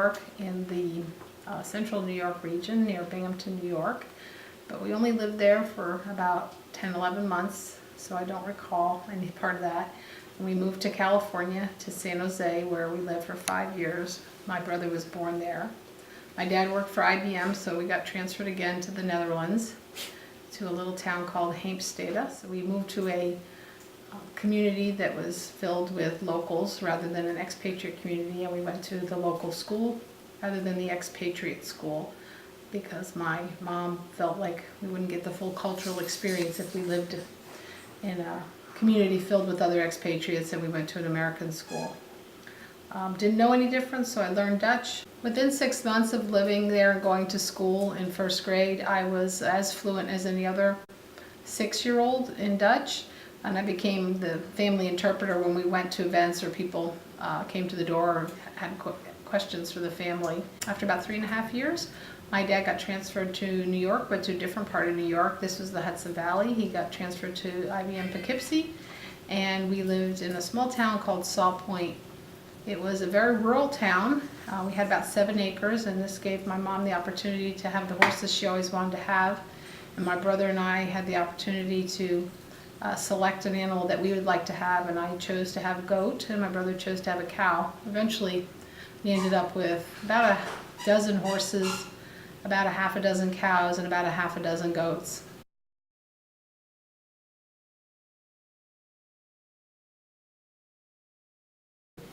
York in the central New York region near Binghamton, New York. But we only lived there for about 10-11 months, so I don't recall any part of that. And we moved to California, to San Jose, where we lived for 5 years. My brother was born there. My dad worked for IBM, so we got transferred again to the Netherlands, to a little town called Heemstede. So we moved to a community that was filled with locals rather than an expatriate community, and we went to the local school rather than the expatriate school because my mom felt like we wouldn't get the full cultural experience if we lived in a community filled with other expatriates, and we went to an American school. Didn't know any difference, so I learned Dutch. Within 6 months of living there and going to school in first grade, I was as fluent as any other 6-year-old in Dutch, and I became the family interpreter when we went to events or people came to the door or had questions for the family. After about 3.5 years, my dad got transferred to New York, but to a different part of New York. This was the Hudson Valley. He got transferred to IBM Poughkeepsie, and we lived in a small town called Saw Point. It was a very rural town. We had about 7 acres, and this gave my mom the opportunity to have the horses she always wanted to have. And my brother and I had the opportunity to select an animal that we would like to have, and I chose to have a goat, and my brother chose to have a cow. Eventually, we ended up with about 12 horses, about 6 cows, and about 6 goats.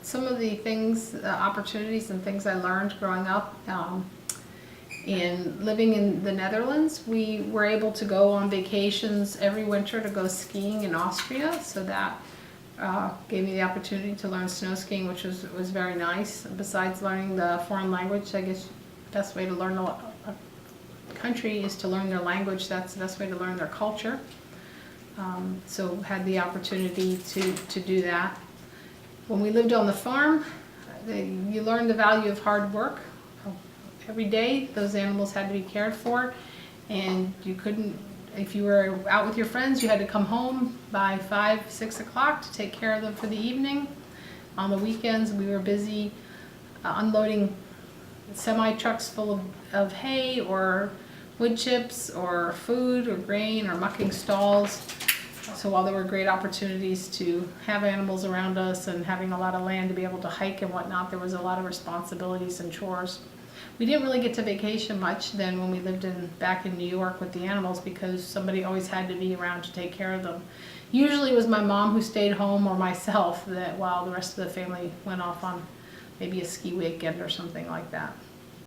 Some of the things, opportunities and things I learned growing up in living in the Netherlands, we were able to go on vacations every winter to go skiing in Austria, so that gave me the opportunity to learn snow skiing, which was very nice. Besides learning the foreign language, I guess the best way to learn a country is to learn their language. That's the best way to learn their culture. So had the opportunity to do that. When we lived on the farm, you learn the value of hard work. Every day those animals had to be cared for, and you couldn't, if you were out with your friends, you had to come home by 5-6 o'clock to take care of them for the evening. On the weekends we were busy unloading semi-trucks full of hay or wood chips or food or grain or mucking stalls. So while there were great opportunities to have animals around us and having a lot of land to be able to hike and whatnot, there was a lot of responsibilities and chores. We didn't really get to vacation much then when we lived back in New York with the animals, because somebody always had to be around to take care of them. Usually it was my mom who stayed home, or myself, that while the rest of the family went off on maybe a ski weekend or something like that.